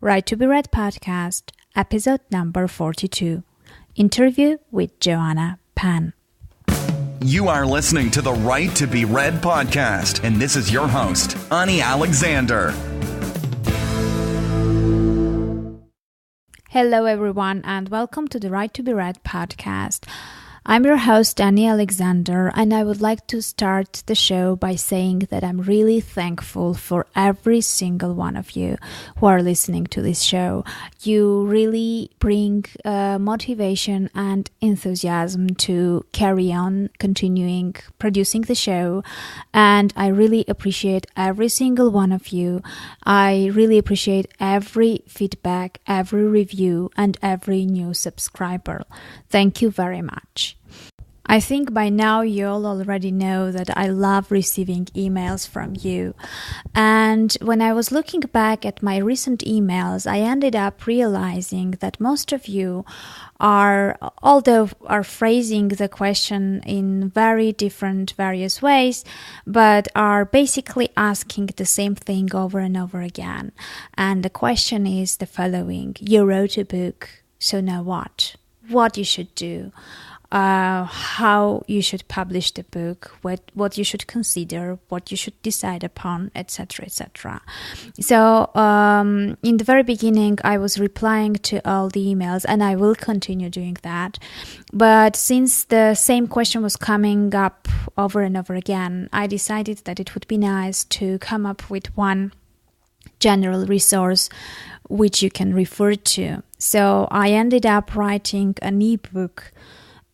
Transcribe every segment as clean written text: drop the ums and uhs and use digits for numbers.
Right to be Read podcast, episode number 42. Interview with Joanna Penn. You are listening to the Right to be Read podcast, and this is your host, Ani Alexander. Hello, everyone, and welcome to the Right to be Read podcast. I'm your host, Ani Alexander, and I would like to start the show by saying that I'm really thankful for every single one of you who are listening to this show. You really bring motivation and enthusiasm to carry on continuing producing the show, and I really appreciate every single one of you. I really appreciate every feedback, every review, and every new subscriber. Thank you very much. I think by now you all already know that I love receiving emails from you. And when I was looking back at my recent emails, I ended up realizing that most of you are phrasing the question in very different, various ways, but are basically asking the same thing over and over again. And the question is the following: you wrote a book, so now what? What you should do? How you should publish the book, what you should consider, what you should decide upon, etc., etc. So in the very beginning, I was replying to all the emails, and I will continue doing that. But since the same question was coming up over and over again, I decided that it would be nice to come up with one general resource which you can refer to. So I ended up writing an ebook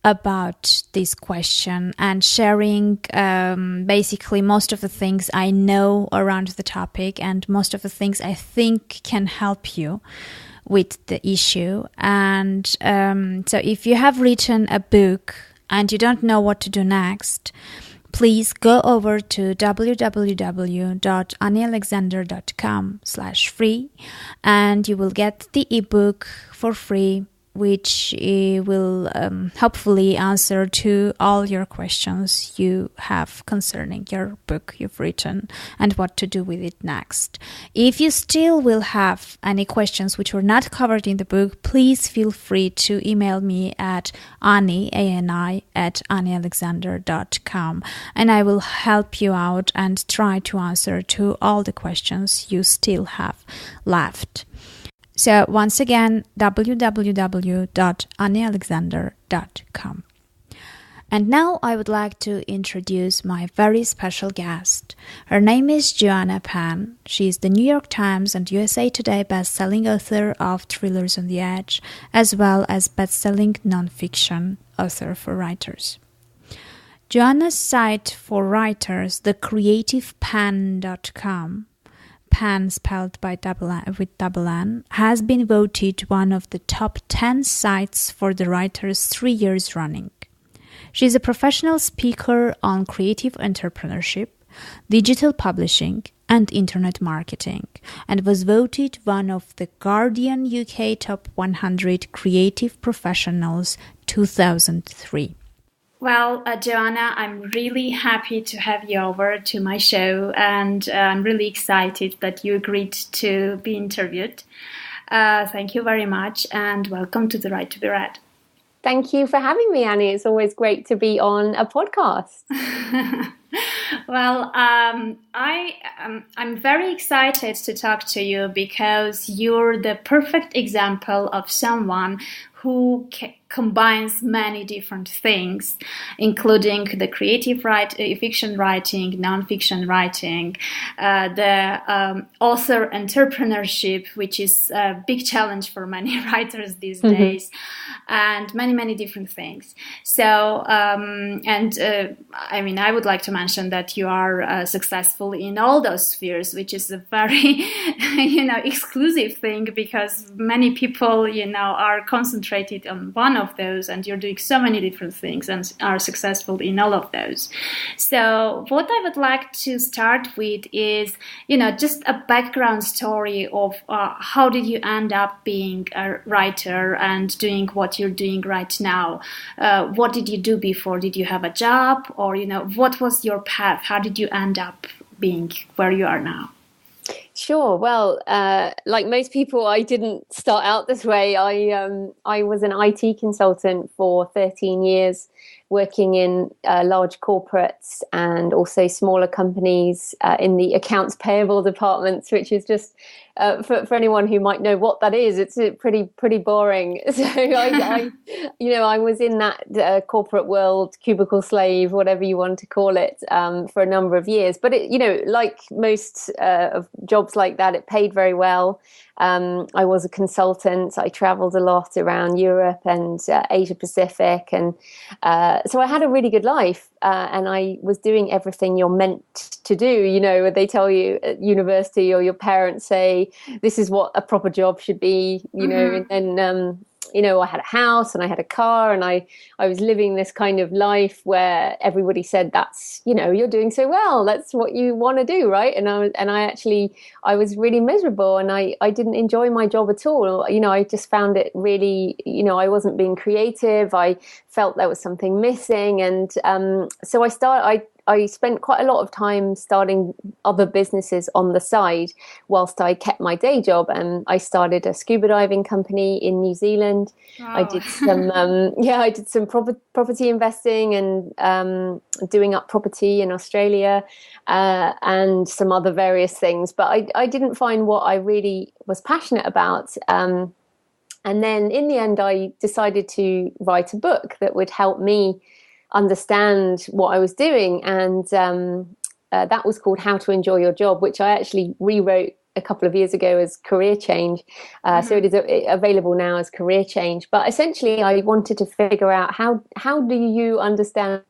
about this question and sharing basically most of the things I know around the topic and most of the things I think can help you with the issue. And so if you have written a book and you don't know what to do next, please go over to www.anialexander.com/free and you will get the ebook for free, which will hopefully answer to all your questions you have concerning your book you've written and what to do with it next. If you still will have any questions which were not covered in the book, please feel free to email me at ani@anialexander.com, and I will help you out and try to answer to all the questions you still have left. So once again, www.anialexander.com. And now I would like to introduce my very special guest. Her name is Joanna Penn. She is the New York Times and USA Today best-selling author of Thrillers on the Edge, as well as best-selling nonfiction author for writers. Joanna's site for writers, thecreativepenn.com, Penn spelled with double N, has been voted one of the top 10 sites for the writers 3 years running. She is a professional speaker on creative entrepreneurship, digital publishing, and internet marketing, and was voted one of the Guardian UK Top 100 Creative Professionals 2003. Well, Joanna, I'm really happy to have you over to my show, and I'm really excited that you agreed to be interviewed. Thank you very much, and welcome to the Right to be Read. Thank you for having me, Annie. It's always great to be on a podcast. Well, I'm very excited to talk to you because you're the perfect example of someone who combines many different things, including the creative fiction writing, nonfiction writing, the author entrepreneurship, which is a big challenge for many writers these days, and many, many different things. So, I would like to mention that you are successful in all those spheres, which is a very, exclusive thing because many people, are concentrated on one of those, and you're doing so many different things and are successful in all of those. So what I would like to start with is, just a background story of how did you end up being a writer and doing what you're doing right now? What did you do before? Did you have a job, or what was your path? How did you end up being where you are now? Sure. Well, like most people, I didn't start out this way. I was an IT consultant for 13 years, working in large corporates and also smaller companies in the accounts payable departments, which is just for anyone who might know what that is, it's pretty boring. So I was in that corporate world, cubicle slave, whatever you want to call it, for a number of years. But like most of jobs like that, it paid very well. I was a consultant. I traveled a lot around Europe and Asia Pacific, and so I had a really good life. And I was doing everything you're meant to do. They tell you at university, or your parents say, this is what a proper job should be. And then I had a house and I had a car, and I was living this kind of life where everybody said, that's, you're doing so well, that's what you want to do, right? And I was really miserable, and I didn't enjoy my job at all. I just found it really, I wasn't being creative. I felt there was something missing. And so I spent quite a lot of time starting other businesses on the side whilst I kept my day job. And I started a scuba diving company in New Zealand. Wow. I did some property investing and doing up property in Australia, and some other various things. But I didn't find what I really was passionate about. And then in the end, I decided to write a book that would help me understand what I was doing, and that was called How to Enjoy Your Job, which I actually rewrote a couple of years ago as Career Change. So it is available now as Career Change. But essentially, I wanted to figure out how do you understand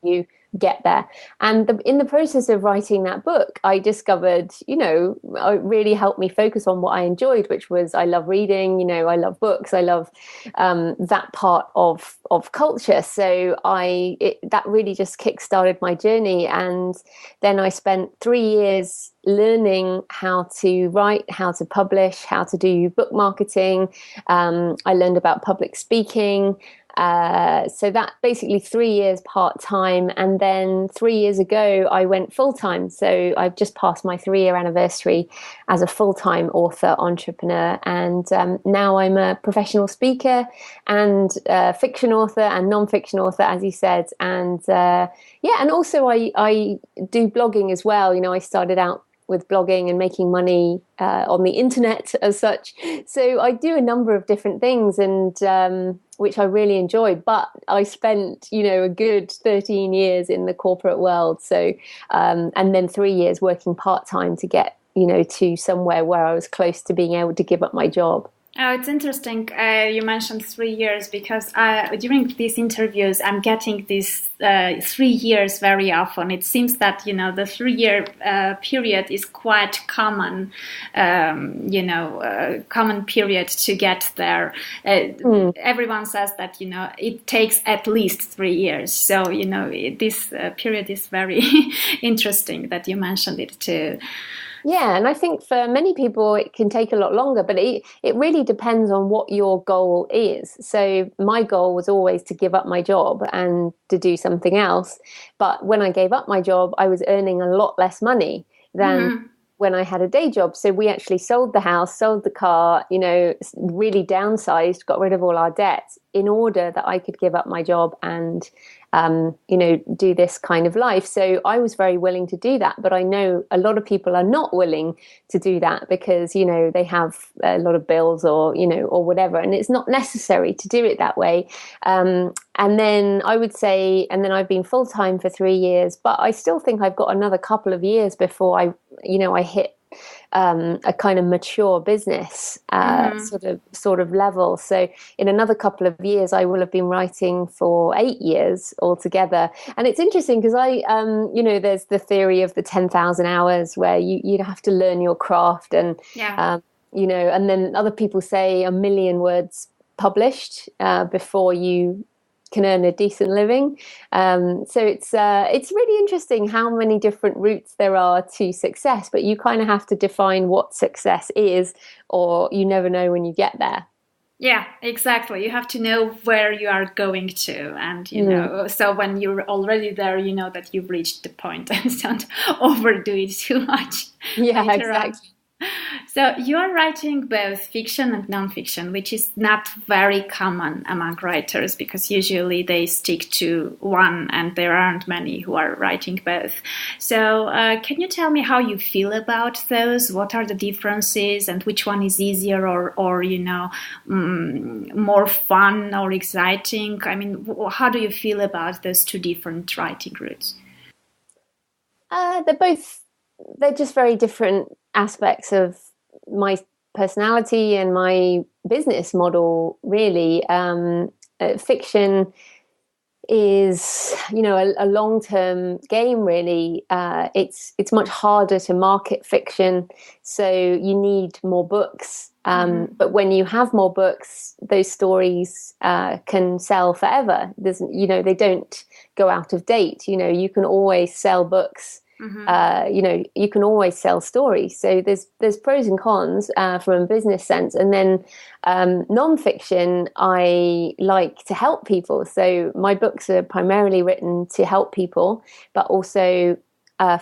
you get there. And in the process of writing that book, I discovered, it really helped me focus on what I enjoyed, which was I love reading, I love books, I love that part of culture. So that really just kickstarted my journey. And then I spent 3 years learning how to write, how to publish, how to do book marketing. I learned about public speaking. So that basically 3 years part-time, and then 3 years ago I went full-time. So I've just passed my 3-year anniversary as a full-time author entrepreneur, and now I'm a professional speaker and fiction author and non-fiction author, as you said, and and also I do blogging as well. I started out with blogging and making money on the internet as such. So I do a number of different things, and which I really enjoy. But I spent, a good 13 years in the corporate world. So and then 3 years working part-time to get, to somewhere where I was close to being able to give up my job. Oh, it's interesting. You mentioned 3 years, because during these interviews, I'm getting these 3 years very often. It seems that, the 3-year period is quite common, common period to get there. Everyone says that, it takes at least 3 years. So, this period is very interesting that you mentioned it too. Yeah, and I think for many people it can take a lot longer, but it really depends on what your goal is. So my goal was always to give up my job and to do something else. But when I gave up my job, I was earning a lot less money than when I had a day job. So we actually sold the house, sold the car, really downsized, got rid of all our debts in order that I could give up my job and do this kind of life. So I was very willing to do that, but I know a lot of people are not willing to do that because, they have a lot of bills or whatever, and it's not necessary to do it that way. And then I would say, and then I've been full-time for 3 years, but I still think I've got another couple of years before I hit a kind of mature business sort of level. So in another couple of years, I will have been writing for 8 years altogether. And it's interesting because there's the theory of the 10,000 hours where you have to learn your craft, and and then other people say 1 million words published before you can earn a decent living. So it's really interesting how many different routes there are to success, but you kind of have to define what success is, or you never know when you get there. Yeah, exactly. You have to know where you are going to. And, so when you're already there, you know that you've reached the point and don't overdo it too much. Yeah, exactly. So you are writing both fiction and nonfiction, which is not very common among writers because usually they stick to one and there aren't many who are writing both. So can you tell me how you feel about those? What are the differences and which one is easier or more fun or exciting? I mean, how do you feel about those two different writing routes? They're just very different aspects of my personality and my business model, really. Fiction is, a long-term game, really. It's much harder to market fiction, so you need more books. But when you have more books, those stories can sell forever. They don't go out of date. You can always sell books. You can always sell stories. So there's pros and cons from a business sense. And then nonfiction, I like to help people. So my books are primarily written to help people, but also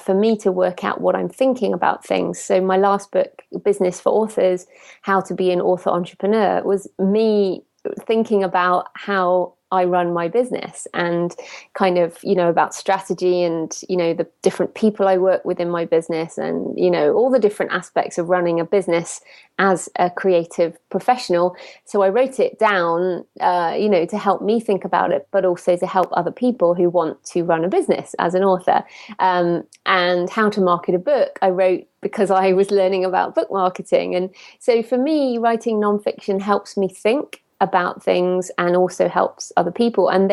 for me to work out what I'm thinking about things. So my last book, Business for Authors, How to Be an Author Entrepreneur, was me thinking about how I run my business and kind of, about strategy and, the different people I work with in my business and, all the different aspects of running a business as a creative professional. So I wrote it down, to help me think about it, but also to help other people who want to run a business as an author. And how to market a book, I wrote because I was learning about book marketing. And so for me, writing nonfiction helps me think about things and also helps other people, and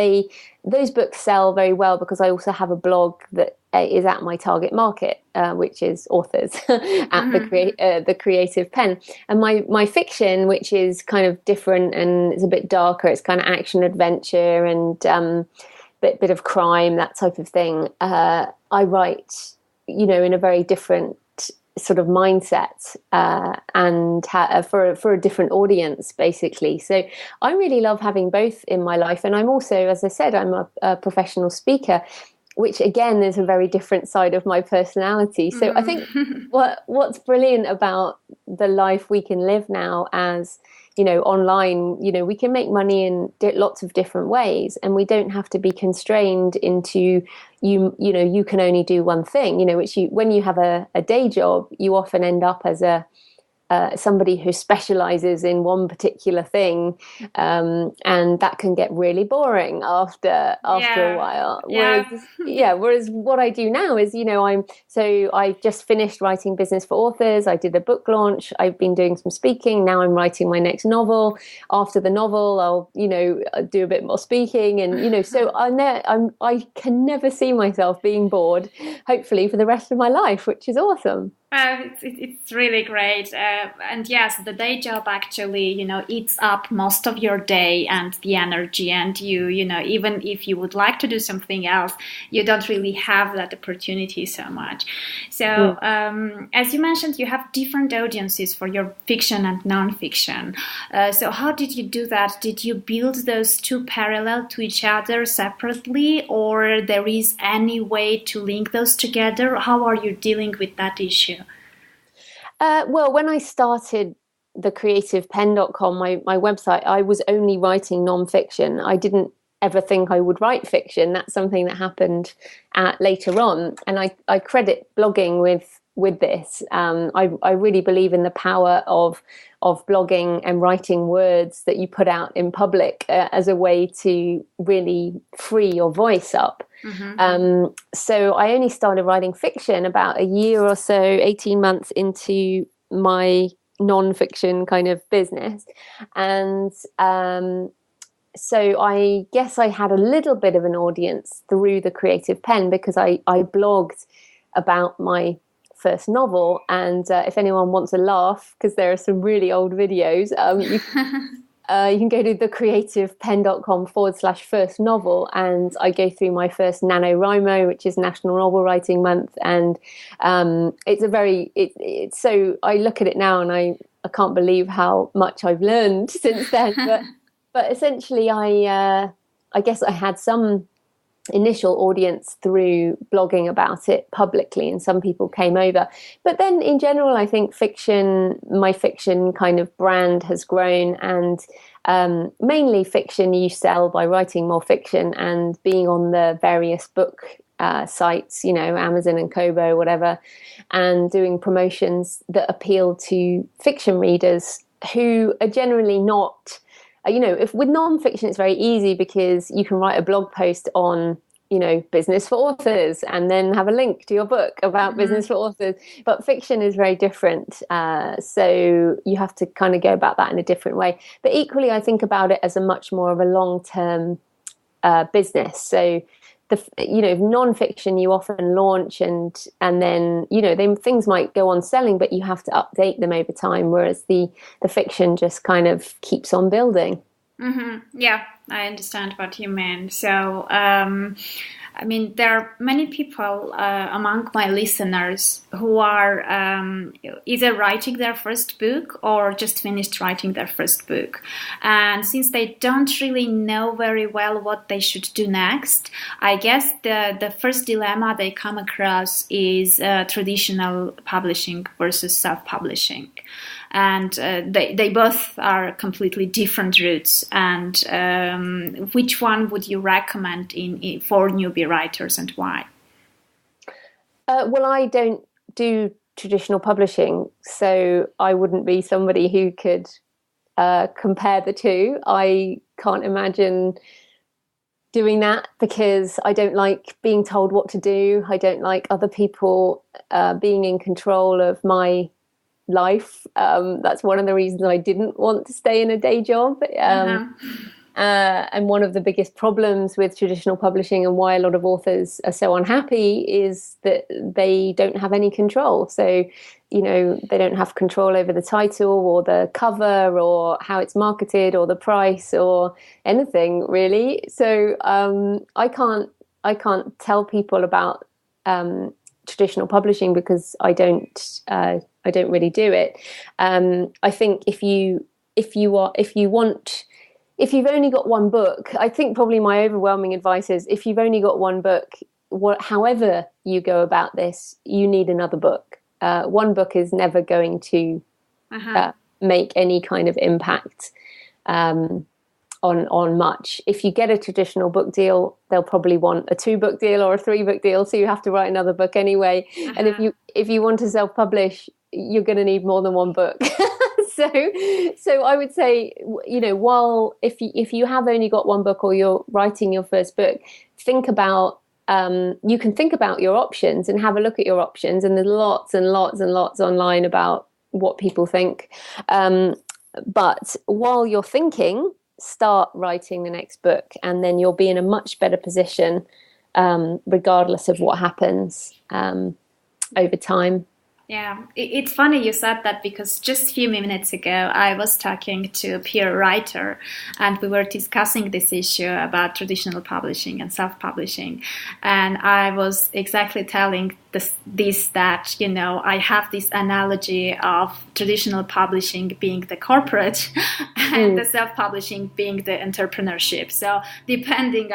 those books sell very well because I also have a blog that is at my target market, which is authors at the Creative Pen. And my fiction, which is kind of different and it's a bit darker, it's kind of action adventure and bit of crime, that type of thing, I write in a very different sort of mindset and for a different audience, basically. So I really love having both in my life. And I'm also, as I said, I'm a professional speaker, which again is a very different side of my personality. So I think what's brilliant about the life we can live now as online, we can make money in lots of different ways, and we don't have to be constrained into you can only do one thing, which when you have a day job, you often end up as somebody who specializes in one particular thing, and that can get really boring after a while. Whereas what I do now is, I just finished writing Business for Authors. I did a book launch. I've been doing some speaking. Now I'm writing my next novel. After the novel, I'll do a bit more speaking, and so I can never see myself being bored. Hopefully for the rest of my life, which is awesome. It's really great. And yes, the day job actually, eats up most of your day and the energy. And even if you would like to do something else, you don't really have that opportunity so much. So as you mentioned, you have different audiences for your fiction and nonfiction. So how did you do that? Did you build those two parallel to each other separately, or there is any way to link those together? How are you dealing with that issue? Well, when I started the creativepen.com, my website, I was only writing nonfiction. I didn't ever think I would write fiction. That's something that happened later on. And I credit blogging with this. I really believe in the power of blogging and writing words that you put out in public as a way to really free your voice up. So I only started writing fiction about a year or so, 18 months into my non-fiction kind of business. And so I guess I had a little bit of an audience through the Creative Pen because I blogged about my first novel. And if anyone wants a laugh, because there are some really old videos, You can go to thecreativepenn.com/first novel, and I go through my first NaNoWriMo, which is National Novel Writing Month, and it's so I look at it now and I can't believe how much I've learned since then. But essentially, I guess I had some initial audience through blogging about it publicly, and some people came over. But then in general, I think my fiction kind of brand has grown, and mainly fiction you sell by writing more fiction and being on the various book sites, Amazon and Kobo, whatever, and doing promotions that appeal to fiction readers who are generally not, if with nonfiction, it's very easy because you can write a blog post on, business for authors and then have a link to your book about business for authors. But fiction is very different. So you have to kind of go about that in a different way. But equally, I think about it as a much more of a long-term business. So nonfiction you often launch and then then things might go on selling, but you have to update them over time, whereas the fiction just kind of keeps on building. Yeah, I understand what you mean. So there are many people among my listeners who are either writing their first book or just finished writing their first book. And since they don't really know very well what they should do next, I guess the first dilemma they come across is traditional publishing versus self-publishing. And they both are completely different routes. And which one would you recommend for newbie writers, and why? Well, I don't do traditional publishing, so I wouldn't be somebody who could compare the two. I can't imagine doing that because I don't like being told what to do. I don't like other people being in control of my life. That's one of the reasons I didn't want to stay in a day job. And one of the biggest problems with traditional publishing and why a lot of authors are so unhappy is that they don't have any control. So, they don't have control over the title or the cover or how it's marketed or the price or anything really. So I can't tell people about traditional publishing because I don't really do it. I think if you've only got one book, I think probably my overwhelming advice is if you've only got one book, however you go about this, you need another book. One book is never going to make any kind of impact on much. If you get a traditional book deal, they'll probably want a 2-book deal or a 3-book deal, so you have to write another book anyway. And if you want to self-publish, you're going to need more than one book. So I would say, while if you have only got one book or you're writing your first book, think about you can think about your options and have a look at your options. And there's lots and lots and lots online about what people think. But while you're thinking, start writing the next book, and then you'll be in a much better position, regardless of what happens over time. Yeah, it's funny you said that because just a few minutes ago I was talking to a peer writer and we were discussing this issue about traditional publishing and self-publishing, and I was exactly telling that I have this analogy of traditional publishing being the corporate and the self-publishing being the entrepreneurship. So depending,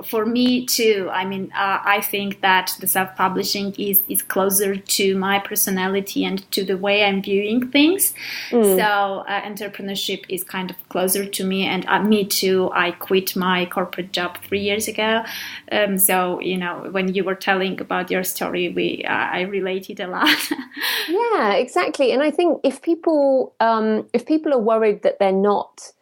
for me too, I think that the self-publishing is closer to my personality and to the way I'm viewing things. So entrepreneurship is kind of closer to me, and me too. I quit my corporate job 3 years ago. So when you were telling about your story, I related a lot. Yeah, exactly. And I think if people are worried that they're not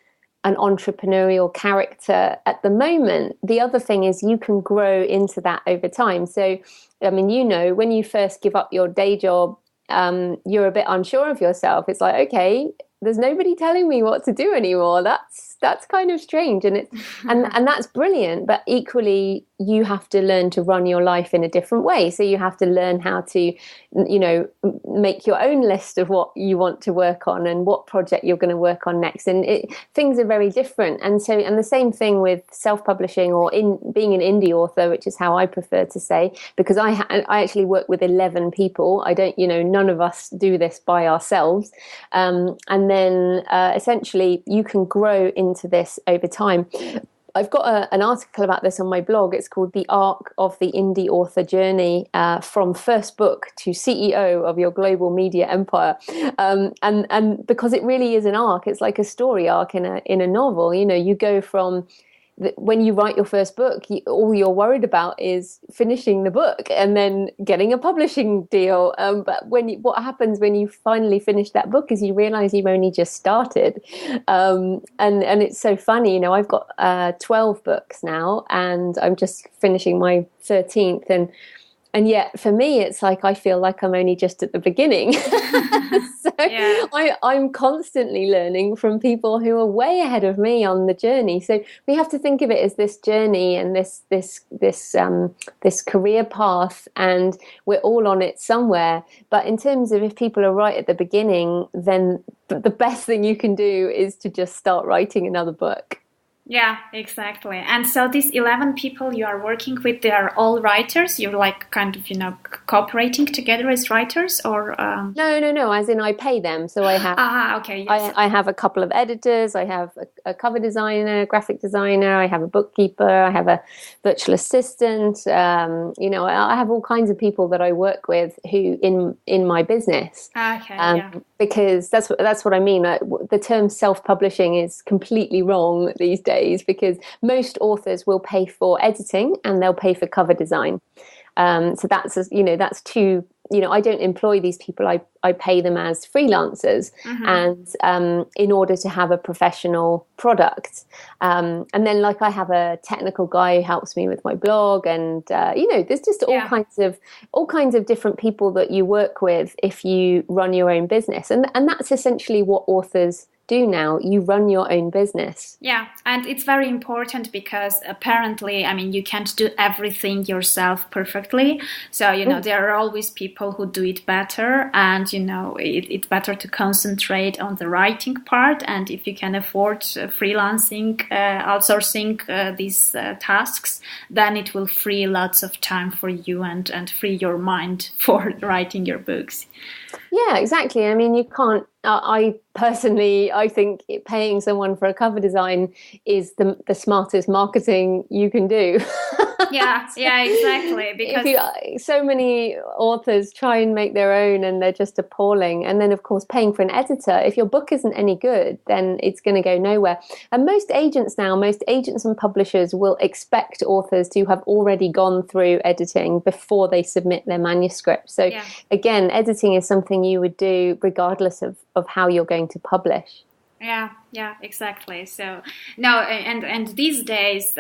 an entrepreneurial character at the moment, the other thing is you can grow into that over time. So, when you first give up your day job, you're a bit unsure of yourself. It's like, okay, there's nobody telling me what to do anymore. That's kind of strange, and and that's brilliant. But equally, you have to learn to run your life in a different way. So you have to learn how to, make your own list of what you want to work on and what project you're going to work on next. And things are very different. And the same thing with self-publishing or in being an indie author, which is how I prefer to say, because I actually work with 11 people. I don't, none of us do this by ourselves. And then essentially you can grow into this over time. I've got an article about this on my blog. It's called The Arc of the Indie Author Journey, from first book to CEO of your global media empire. And because it really is an arc, it's like a story arc in a novel. You go from when you write your first book, all you're worried about is finishing the book and then getting a publishing deal. But what happens when you finally finish that book is you realize you've only just started. And it's so funny, I've got 12 books now and I'm just finishing my 13th. And yet for me, it's like I feel like I'm only just at the beginning. I'm constantly learning from people who are way ahead of me on the journey. So we have to think of it as this journey and this career path, and we're all on it somewhere. But in terms of if people are right at the beginning, then the best thing you can do is to just start writing another book. Yeah, exactly. And so these 11 people you are working with, they are all writers? You're like kind of, cooperating together as writers, or? No. As in I pay them. So I have, okay. Yes. I have a couple of editors. I have a cover designer, graphic designer. I have a bookkeeper. I have a virtual assistant. I have all kinds of people that I work with who in my business. Okay. Because that's what I mean. The term self-publishing is completely wrong these days, because most authors will pay for editing and they'll pay for cover design. So that's two. I don't employ these people. I pay them as freelancers, and in order to have a professional product. And then, I have a technical guy who helps me with my blog, and there's just all kinds of different people that you work with if you run your own business, and that's essentially what authors do now. You run your own business. Yeah, and it's very important because apparently, you can't do everything yourself perfectly. So, there are always people who do it better, and, it's better to concentrate on the writing part. And if you can afford freelancing, outsourcing these tasks, then it will free lots of time for you and free your mind for writing your books. Yeah, exactly. You can't. I think paying someone for a cover design is the smartest marketing you can do. Yeah, exactly. Because so many authors try and make their own, and they're just appalling. And then, of course, paying for an editor. If your book isn't any good, then it's going to go nowhere. And most agents and publishers will expect authors to have already gone through editing before they submit their manuscript. So again, editing is something you would do regardless of how you're going to publish. Yeah, exactly. So and these days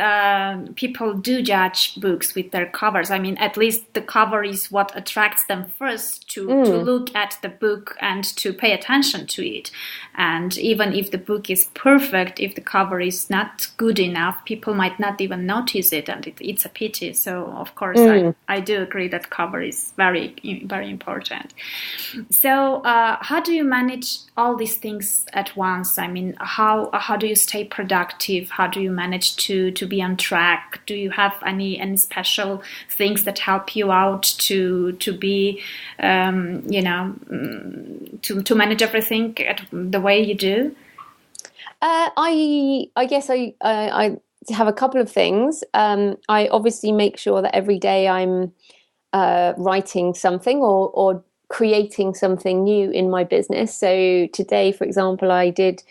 people do judge books with their covers. At least the cover is what attracts them first to look at the book and to pay attention to it. And even if the book is perfect, if the cover is not good enough, people might not even notice it, and it's a pity. So of course I do agree that cover is very, very important. So how do you manage all these things at once? How do you stay productive? How do you manage to be on track? Do you have any special things that help you out to be to manage everything the way you do? I guess I have a couple of things. I obviously make sure that every day I'm writing something or creating something new in my business. So today, for example, I did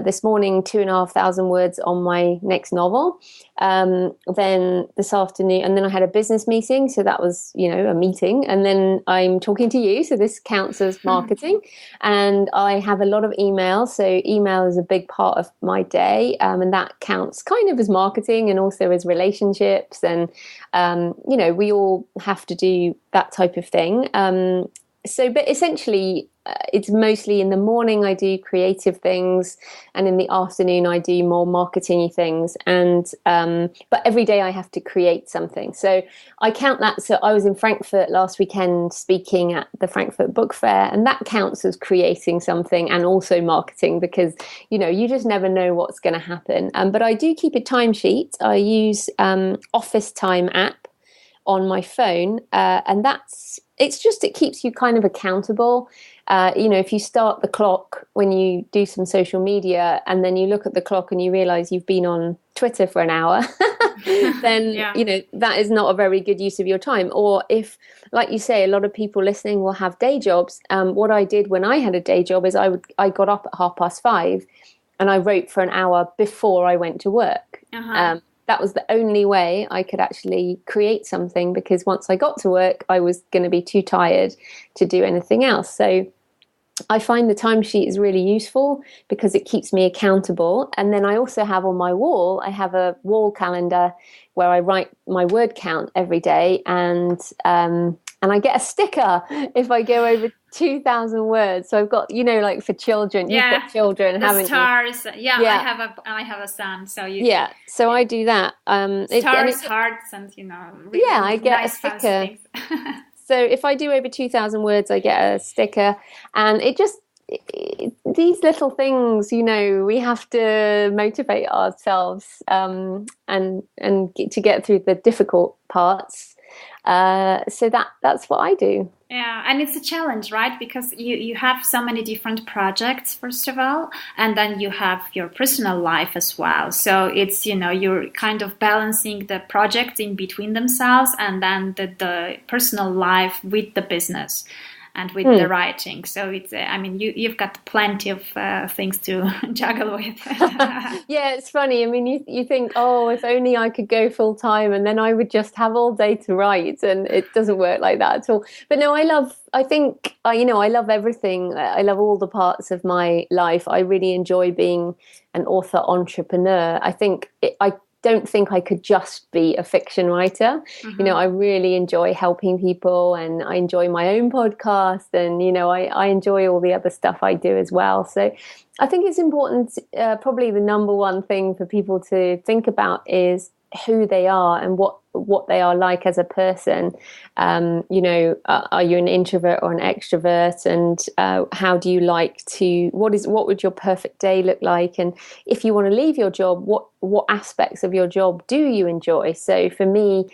this morning 2,500 words on my next novel. Then this afternoon, and then I had a business meeting. So that was, a meeting. And then I'm talking to you. So this counts as marketing. And I have a lot of email. So email is a big part of my day. And that counts kind of as marketing and also as relationships. And, we all have to do that type of thing. But essentially, it's mostly in the morning I do creative things, and in the afternoon I do more marketing-y things. And but every day I have to create something. So I count that. So I was in Frankfurt last weekend speaking at the Frankfurt Book Fair, and that counts as creating something and also marketing, because you just never know what's going to happen. But I do keep a timesheet. I use Office Time app on my phone, and it keeps you kind of accountable. If you start the clock when you do some social media, and then you look at the clock and you realize you've been on Twitter for an hour, then that is not a very good use of your time. Or if, like you say, a lot of people listening will have day jobs. What I did when I had a day job is I got up at 5:30 and I wrote for an hour before I went to work. That was the only way I could actually create something, because once I got to work, I was going to be too tired to do anything else. So I find the timesheet is really useful because it keeps me accountable. And then I also have on my wall, I have a wall calendar where I write my word count every day, and I get a sticker if I go over 2,000 words. So I've got, like for children, you've got children, the haven't stars. you? I have a son. So so I do that. Stars, hearts, and really I get nice, a sticker. So if I do over 2,000 words, I get a sticker, and these little things, we have to motivate ourselves and to get through the difficult parts. So that's what I do. Yeah, and it's a challenge, right? Because you have so many different projects, first of all, and then you have your personal life as well. So it's, you're kind of balancing the projects in between themselves, and then the personal life with the business and with the writing. So it's, you've got plenty of things to juggle with. Yeah, it's funny. I mean, you think, oh, if only I could go full time and then I would just have all day to write, and it doesn't work like that at all. But no, I love everything. I love all the parts of my life. I really enjoy being an author entrepreneur. I don't think I could just be a fiction writer. I really enjoy helping people, and I enjoy my own podcast, and I enjoy all the other stuff I do as well. So I think it's important, probably the number one thing for people to think about is who they are and what they are like as a person. Are you an introvert or an extrovert, and how do you like to, what would your perfect day look like? And if you want to leave your job, what aspects of your job do you enjoy? So for me,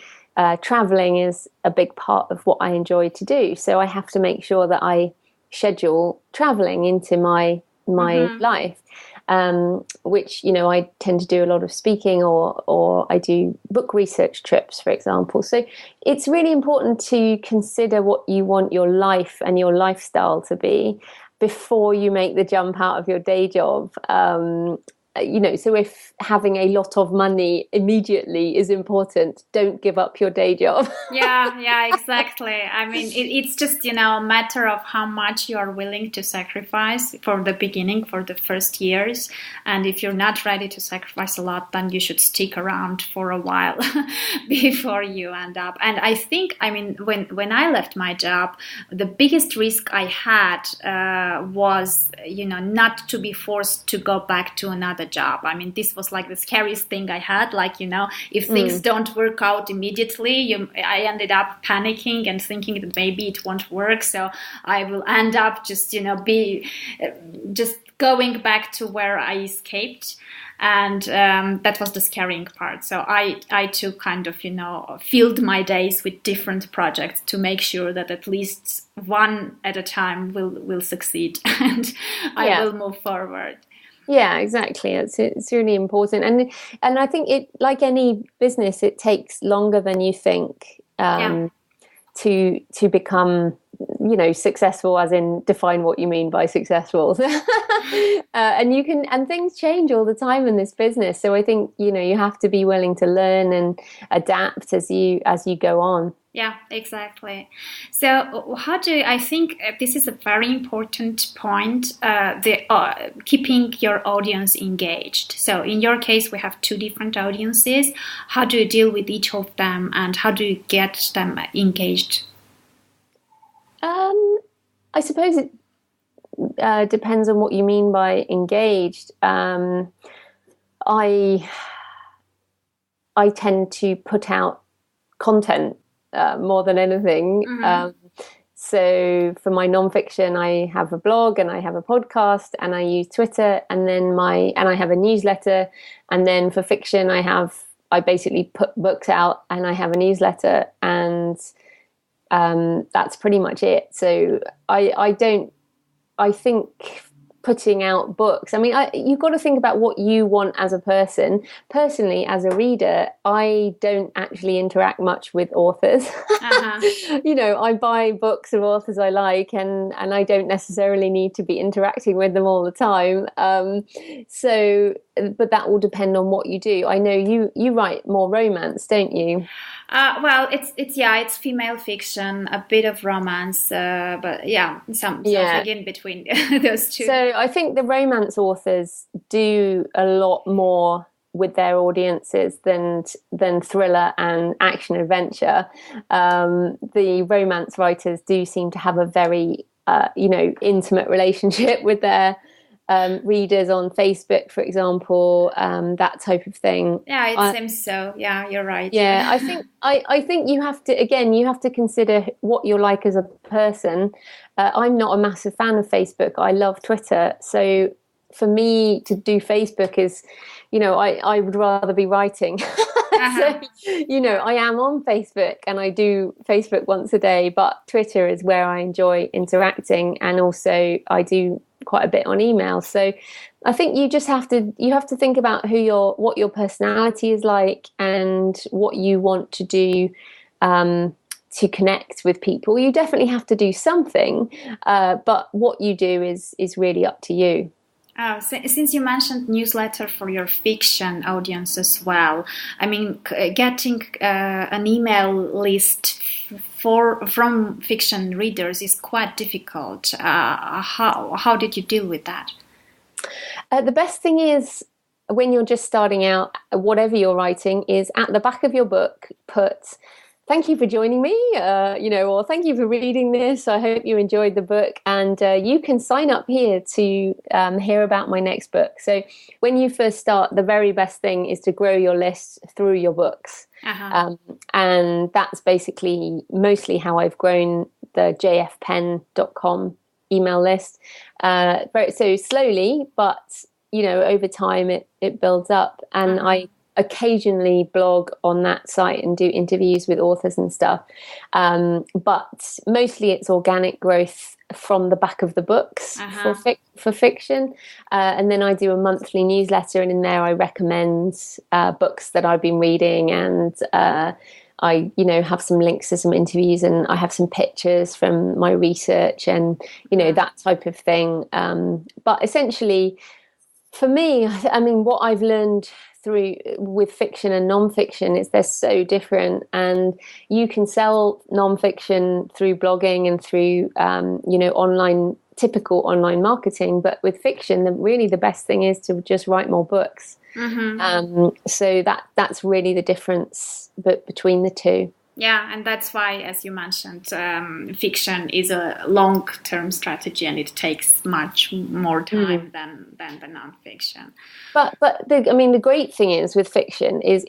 traveling is a big part of what I enjoy to do. So I have to make sure that I schedule traveling into my life. Which, I tend to do a lot of speaking, or I do book research trips, for example. So it's really important to consider what you want your life and your lifestyle to be before you make the jump out of your day job. So if having a lot of money immediately is important, don't give up your day job. Yeah, exactly. I mean, it's just, a matter of how much you are willing to sacrifice for the beginning, for the first years. And if you're not ready to sacrifice a lot, then you should stick around for a while before you end up. And I think, when I left my job, the biggest risk I had was, not to be forced to go back to another job. I mean, this was like the scariest thing I had. Like, if things don't work out immediately, I ended up panicking and thinking that maybe it won't work. So I will end up just, just going back to where I escaped. And that was the scaring part. So I took kind of, filled my days with different projects to make sure that at least one at a time will succeed and I will move forward. Yeah, exactly. It's really important, and I think it, like any business, it takes longer than you think to become, successful. As in, define what you mean by successful. And things change all the time in this business. So I think you have to be willing to learn and adapt as you go on. Yeah, exactly. So I think this is a very important point, keeping your audience engaged. So in your case, we have two different audiences. How do you deal with each of them, and how do you get them engaged? I suppose depends on what you mean by engaged. I tend to put out content more than anything. So for my nonfiction, I have a blog and I have a podcast and I use Twitter, and then I have a newsletter. And then for fiction, I basically put books out and I have a newsletter, and that's pretty much it. So I think putting out books, I mean, you've got to think about what you want as a person. Personally, as a reader, I don't actually interact much with authors. I buy books of authors I like, and I don't necessarily need to be interacting with them all the time. But that will depend on what you do. I know you write more romance, don't you? Well, it's female fiction, a bit of romance, but something in between those two. So I think the romance authors do a lot more with their audiences than thriller and action adventure. The romance writers do seem to have a very intimate relationship with their readers on Facebook, for example, that type of thing. Yeah, it seems so. Yeah, you're right. Yeah, I think you have to consider what you're like as a person. I'm not a massive fan of Facebook. I love Twitter. So for me to do Facebook is, I would rather be writing. So, I am on Facebook and I do Facebook once a day, but Twitter is where I enjoy interacting, and also I do quite a bit on email. So I think you just have to think about what your personality is like and what you want to do to connect with people. You definitely have to do something, but what you do is really up to you. Since you mentioned newsletter for your fiction audience as well, I mean, getting an email list from fiction readers is quite difficult. How did you deal with that? The best thing is, when you're just starting out, whatever you're writing, is at the back of your book, put "Thank you for joining me," or "Thank you for reading this. I hope you enjoyed the book, and you can sign up here to hear about my next book." So when you first start, the very best thing is to grow your list through your books. And that's basically mostly how I've grown the jfpenn.com email list. So slowly, but over time it builds up, and I occasionally blog on that site and do interviews with authors and stuff, but mostly it's organic growth from the back of the books for fiction, and then I do a monthly newsletter, and in there I recommend books that I've been reading, and I have some links to some interviews, and I have some pictures from my research, and that type of thing. But essentially, for me, I mean, what I've learned with fiction and nonfiction is they're so different, and you can sell nonfiction through blogging and through typical online marketing, but with fiction, really the best thing is to just write more books. So that's really the difference between the two. Yeah, and that's why, as you mentioned, fiction is a long-term strategy, and it takes much more time than the nonfiction. But the great thing is with fiction is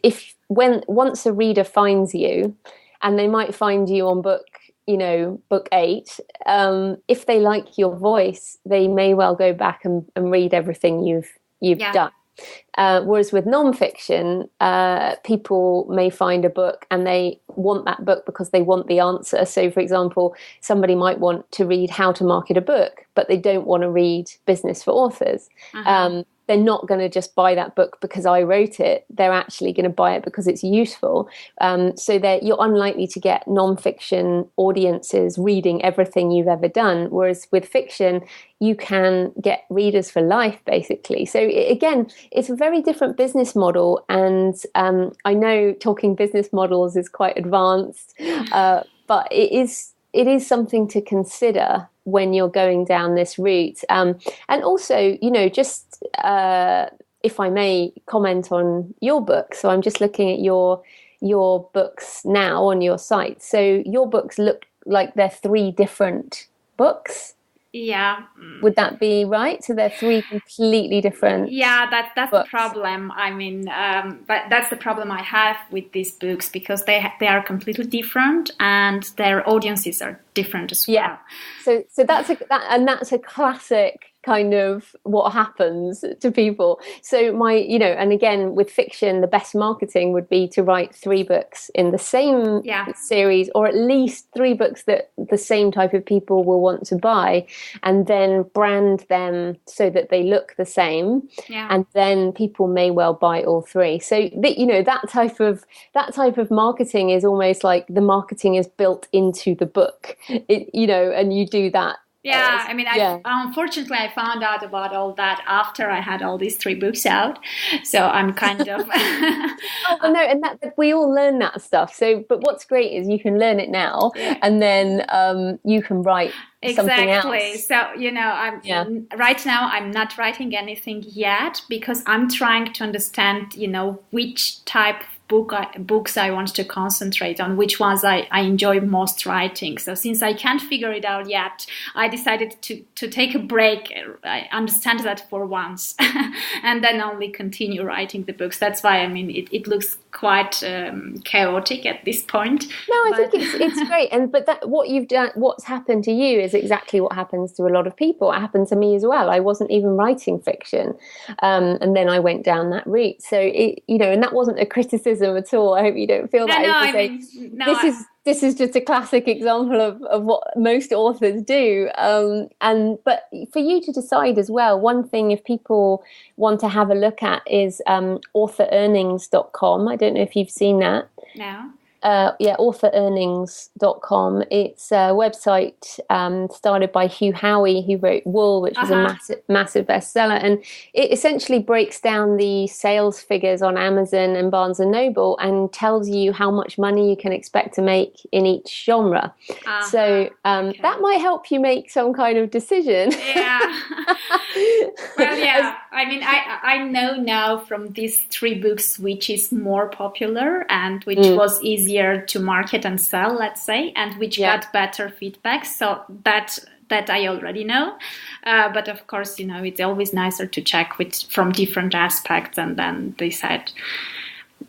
once a reader finds you, and they might find you on book 8, if they like your voice, they may well go back and read everything you've done. Whereas with nonfiction, people may find a book and they want that book because they want the answer. So, for example, somebody might want to read How to Market a Book, but they don't want to read Business for Authors. They're not going to just buy that book because I wrote it. They're actually going to buy it because it's useful. So that you're unlikely to get nonfiction audiences reading everything you've ever done. Whereas with fiction, you can get readers for life, basically. So again, it's a very different business model. And I know talking business models is quite advanced, but it is something to consider when you're going down this route. And also, just if I may comment on your book. So I'm just looking at your books now on your site. So your books look like they're 3 different books. Yeah. Would that be right? So they're three completely different. Yeah, that's books. the problem. I mean, but that's the problem I have with these books, because they are completely different and their audiences are different as well. Yeah. So that's a classic kind of what happens to people. So and again, with fiction, the best marketing would be to write 3 books in the same series, or at least 3 books that the same type of people will want to buy, and then brand them so that they look the same. Yeah. And then people may well buy all 3. So that type of marketing is almost like the marketing is built into the book. And you do that. Yeah, I mean, unfortunately, I found out about all that after I had all these 3 books out. So I'm kind of... and that we all learn that stuff. So, but what's great is you can learn it now, and then you can write something else. So, right now I'm not writing anything yet, because I'm trying to understand, which type books I want to concentrate on, which ones I enjoy most writing. So since I can't figure it out yet, I decided to take a break. I understand that for once, and then only continue writing the books. That's why, I mean, it looks quite chaotic at this point. No, I think it's great. But what you've done, what's happened to you is exactly what happens to a lot of people. It happened to me as well. I wasn't even writing fiction. And then I went down that route. So and that wasn't a criticism at all. I hope you don't feel that. This is just a classic example of what most authors do. But for you to decide as well, one thing, if people want to have a look at, is author-earnings.com. I don't know if you've seen that. No. Author-earnings.com. It's a website started by Hugh Howey, who wrote Wool, which was a massive bestseller, and it essentially breaks down the sales figures on Amazon and Barnes and Noble and tells you how much money you can expect to make in each genre. So that might help you make some kind of decision. Yeah. Well, yeah. I mean, I know now from these 3 books which is more popular and which was easier to market and sell, let's say, and which got better feedback. So that I already know. But of course, it's always nicer to check from different aspects and then decide.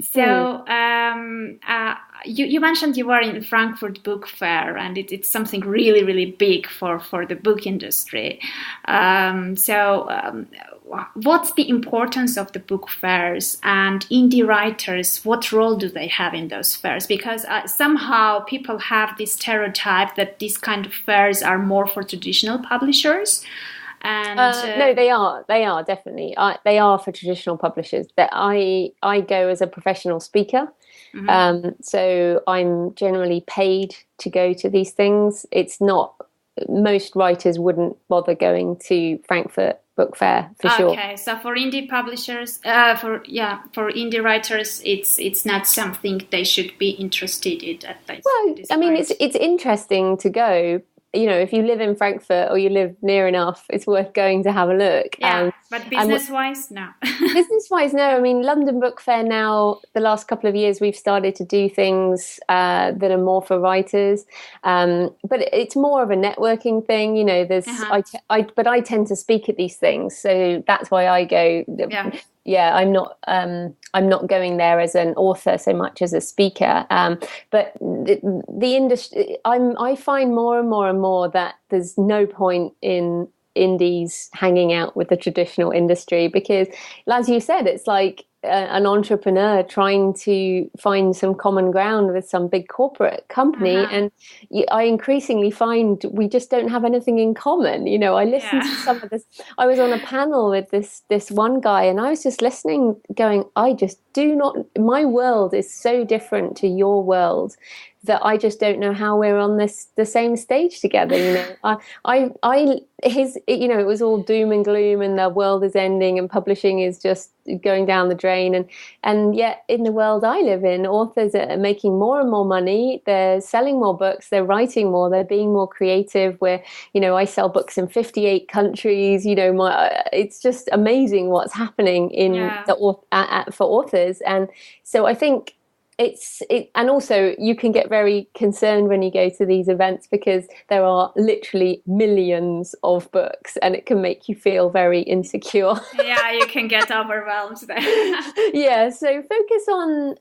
So you mentioned you were in Frankfurt Book Fair, and it's something really, really big for the book industry. What's the importance of the book fairs, and indie writers, what role do they have in those fairs? Because somehow people have this stereotype that these kind of fairs are more for traditional publishers. And no, they are definitely. They are for traditional publishers. That I go as a professional speaker. Mm-hmm. So I'm generally paid to go to these things. It's not, most writers wouldn't bother going to Frankfurt Book Fair for sure. Okay, so for indie publishers, for indie writers, it's not something they should be interested in at this point. It's interesting to go. If you live in Frankfurt or you live near enough, it's worth going to have a look. Yeah, but business-wise, no. Business-wise, no. I mean, London Book Fair now, the last couple of years, we've started to do things that are more for writers. But it's more of a networking thing. But I tend to speak at these things, so that's why I go. Yeah, I'm not going there as an author so much as a speaker. But the industry, I find more and more and more that there's no point in indies hanging out with the traditional industry, because, as you said, it's like an entrepreneur trying to find some common ground with some big corporate company. And I increasingly find we just don't have anything in common. I listened to some of this. I was on a panel with this one guy, and I was just listening going, I just do not, my world is so different to your world that I just don't know how we're on the same stage together. It was all doom and gloom and the world is ending and publishing is just going down the drain, and yet in the world I live in, authors are making more and more money, they're selling more books, they're writing more, they're being more creative. Where I sell books in 58 countries. It's just amazing what's happening for authors. And so I think and also you can get very concerned when you go to these events because there are literally millions of books and it can make you feel very insecure. Yeah, you can get overwhelmed there. Yeah, so focus on,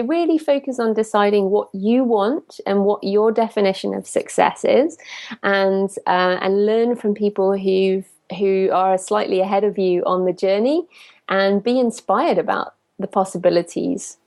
really focus on deciding what you want and what your definition of success is, and learn from people who are slightly ahead of you on the journey, and be inspired about the possibilities.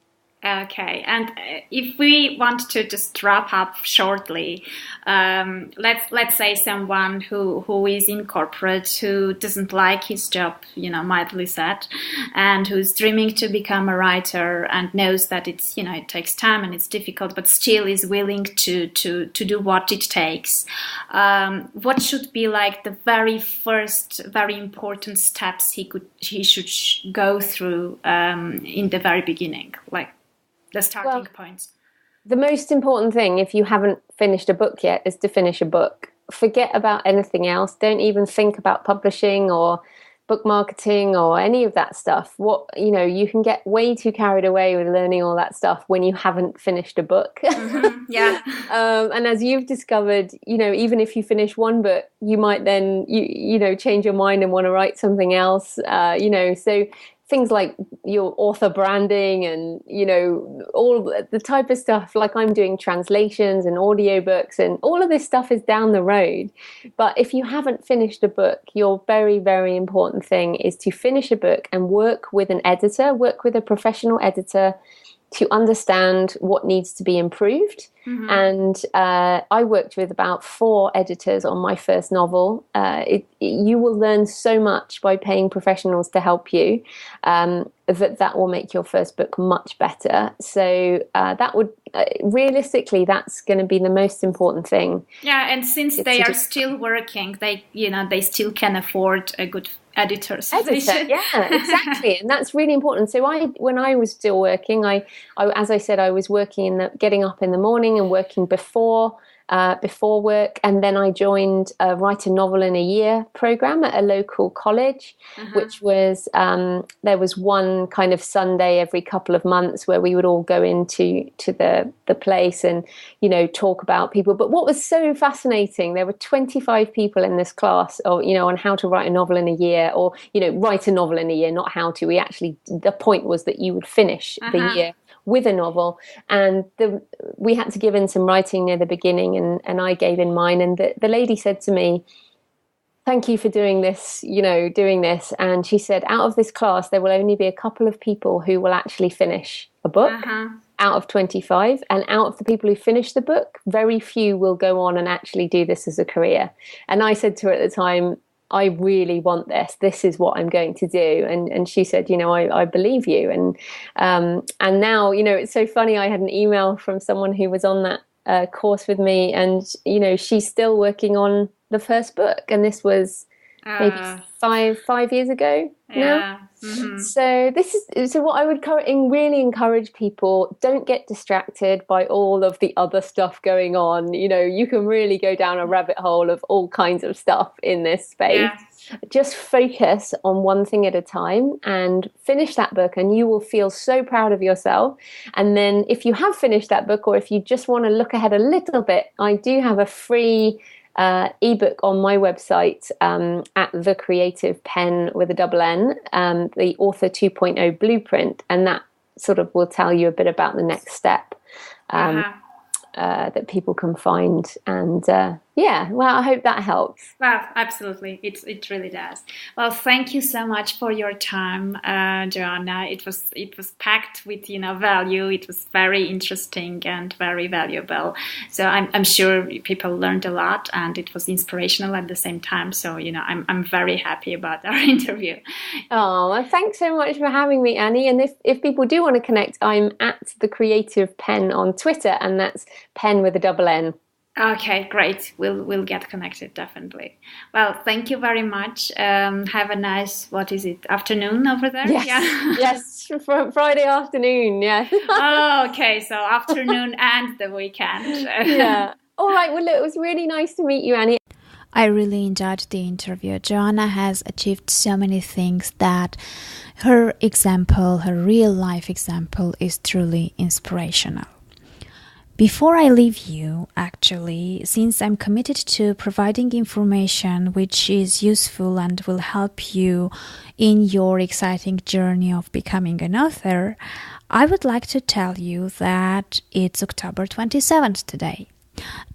Okay, and if we want to just wrap up shortly, let's say someone who is in corporate, who doesn't like his job, mildly said, and who's dreaming to become a writer and knows that it's it takes time and it's difficult, but still is willing to do what it takes. What should be like the very first, very important steps he should go through in the very beginning, like the starting points? The most important thing, if you haven't finished a book yet, is to finish a book. Forget about anything else. Don't even think about publishing or book marketing or any of that stuff. You can get way too carried away with learning all that stuff when you haven't finished a book. Mm-hmm. Yeah. And as you've discovered, even if you finish one book, you might then change your mind and want to write something else. So things like your author branding and, all the type of stuff, like I'm doing translations and audiobooks, and all of this stuff is down the road. But if you haven't finished a book, your very, very important thing is to finish a book and work with an editor, work with a professional editor to understand what needs to be improved. Mm-hmm. And I worked with about 4 editors on my first novel. You will learn so much by paying professionals to help you, that will make your first book much better. So that would realistically, that's going to be the most important thing. Yeah, and since they are still working, they still can afford a good editor. Yeah, exactly. And that's really important. So when I was still working, I as I said, I was working getting up in the morning and working before work, and then I joined a Write a Novel in a Year program at a local college, which was there was one kind of Sunday every couple of months where we would all go into the place and talk about people. But what was so fascinating, there were 25 people in this class, on how to write a novel in a year, or write a novel in a year, not how to. The point was that you would finish the year with a novel, and we had to give in some writing near the beginning, and I gave in mine, and the lady said to me, "Thank you for doing this, and she said, out of this class there will only be a couple of people who will actually finish a book out of 25, and out of the people who finish the book, very few will go on and actually do this as a career." And I said to her at the time, "I really want this. This is what I'm going to do." And she said, I believe you. And now, it's so funny. I had an email from someone who was on that course with me, and, she's still working on the first book. And this was maybe 5 years ago now. Mm-hmm. So what I would really encourage people: don't get distracted by all of the other stuff going on. You can really go down a rabbit hole of all kinds of stuff in this space. Yeah. Just focus on one thing at a time and finish that book, and you will feel so proud of yourself. And then if you have finished that book, or if you just want to look ahead a little bit, I do have a free ebook on my website at The Creative Pen with a double N, the Author 2.0 Blueprint, and that sort of will tell you a bit about the next step that people can find. And I hope that helps. Well, absolutely, it really does. Well, thank you so much for your time, Joanna. It was packed with value. It was very interesting and very valuable. So I'm sure people learned a lot, and it was inspirational at the same time. So I'm very happy about our interview. Oh, well, thanks so much for having me, Annie. And if people do want to connect, I'm at The Creative Pen on Twitter, and that's Pen with a double N. Okay, great. We'll get connected, definitely. Well, thank you very much. Have a nice, afternoon over there? Yes, yeah. Yes, Friday afternoon, yeah. Oh, okay, so afternoon and the weekend. Yeah. All right, well, look, it was really nice to meet you, Annie. I really enjoyed the interview. Joanna has achieved so many things that her example, her real life example, is truly inspirational. Before I leave you, actually, since I'm committed to providing information which is useful and will help you in your exciting journey of becoming an author, I would like to tell you that it's October 27th today.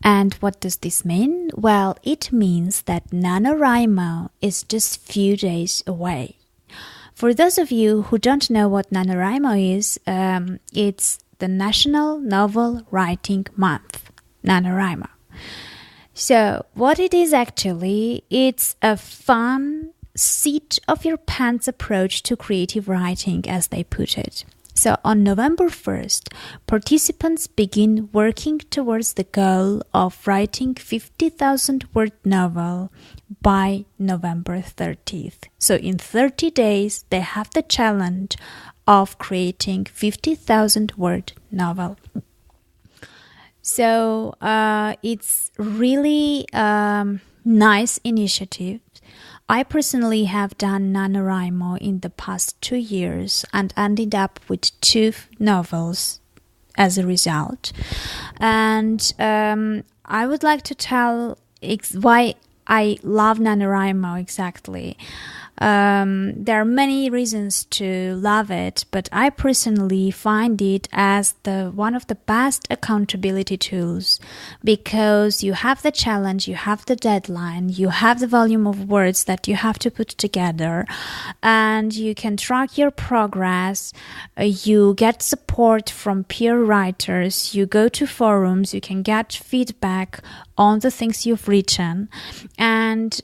And what does this mean? Well, it means that NaNoWriMo is just few days away. For those of you who don't know what NaNoWriMo is, it's the National Novel Writing Month, NaNoWriMo. So what it is actually, it's a fun, seat of your pants approach to creative writing, as they put it. So on November 1st, participants begin working towards the goal of writing 50,000-word novel by November 30th. So in 30 days, they have the challenge of creating 50,000-word novel. So it's really nice initiative. I personally have done NaNoWriMo in the past 2 years and ended up with 2 novels as a result. And I would like to tell why I love NaNoWriMo exactly. There are many reasons to love it, but I personally find it as one of the best accountability tools, because you have the challenge, you have the deadline, you have the volume of words that you have to put together, and you can track your progress. You get support from peer writers, you go to forums, you can get feedback on the things you've written, and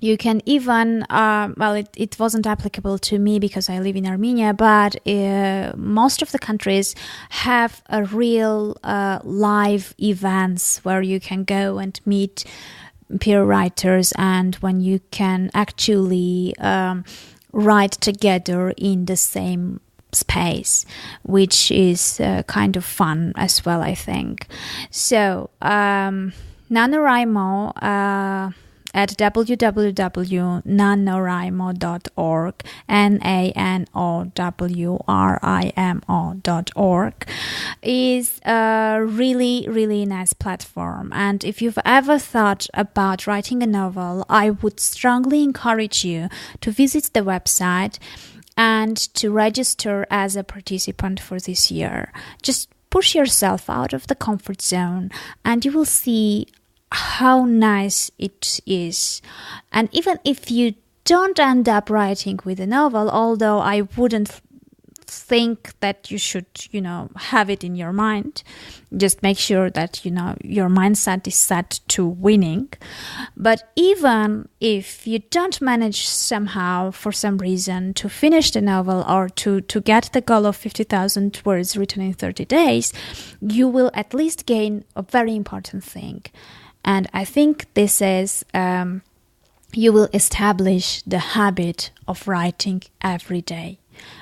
you can even, it wasn't applicable to me because I live in Armenia, but most of the countries have a real live events where you can go and meet peer writers, and when you can actually write together in the same space, which is kind of fun as well, I think. So, NaNoWriMo at www.nanowrimo.org, NaNoWrimo.org, is a really, really nice platform. And if you've ever thought about writing a novel, I would strongly encourage you to visit the website and to register as a participant for this year. Just push yourself out of the comfort zone and you will see how nice it is. And even if you don't end up writing with a novel, although I wouldn't think that you should, have it in your mind, just make sure that, your mindset is set to winning. But even if you don't manage somehow, for some reason, to finish the novel or to get the goal of 50,000 words written in 30 days, you will at least gain a very important thing. And I think this is, you will establish the habit of writing every day.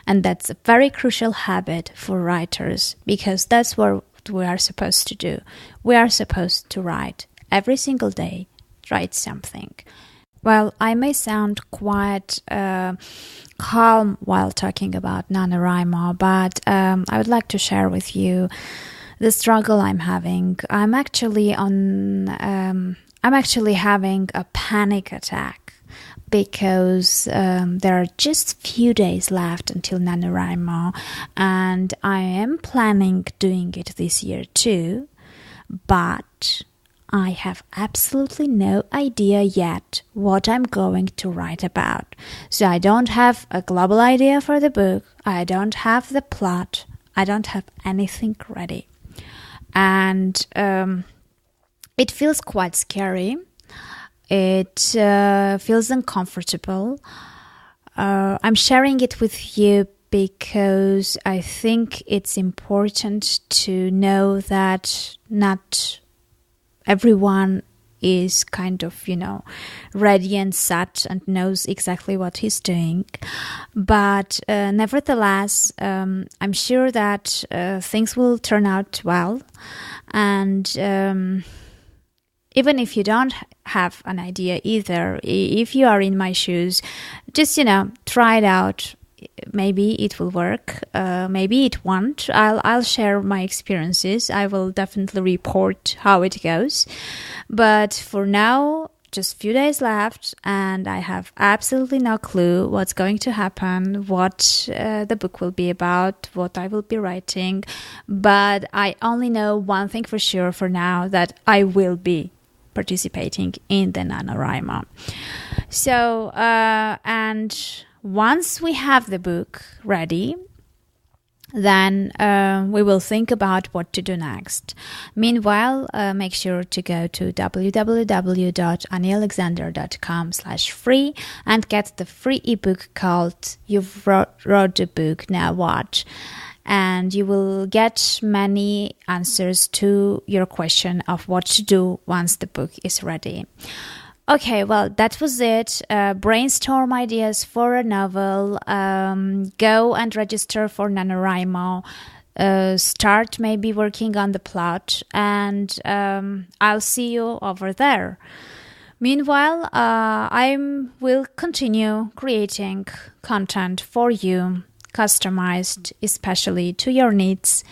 And that's a very crucial habit for writers, because that's what we are supposed to do. We are supposed to write every single day, write something. Well, I may sound quite calm while talking about NaNoWriMo, but I would like to share with you the struggle I'm having. I'm actually having a panic attack because there are just few days left until NaNoWriMo, and I am planning doing it this year too, but I have absolutely no idea yet what I'm going to write about. So I don't have a global idea for the book, I don't have the plot, I don't have anything ready. And it feels quite scary. It feels uncomfortable. I'm sharing it with you because I think it's important to know that not everyone is kind of, ready and set and knows exactly what he's doing. But nevertheless, I'm sure that things will turn out well. And even if you don't have an idea either, if you are in my shoes, just, try it out. Maybe it will work. Maybe it won't. I'll share my experiences. I will definitely report how it goes. But for now, just a few days left, and I have absolutely no clue what's going to happen, what the book will be about, what I will be writing. But I only know one thing for sure for now, that I will be participating in the NaNoWriMo. So, and once we have the book ready, then we will think about what to do next. Meanwhile, make sure to go to www.anialexander.com/free and get the free ebook called You've Wrote the Book, Now What? And you will get many answers to your question of what to do once the book is ready. Okay, well, that was it. Brainstorm ideas for a novel. Go and register for NaNoWriMo. Start maybe working on the plot, and I'll see you over there. Meanwhile, I will continue creating content for you, customized especially to your needs,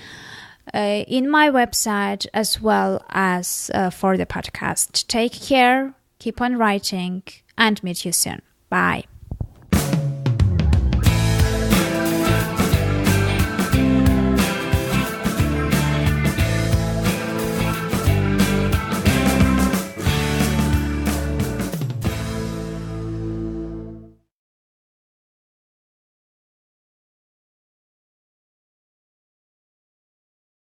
in my website as well as for the podcast. Take care. Keep on writing, and meet you soon. Bye.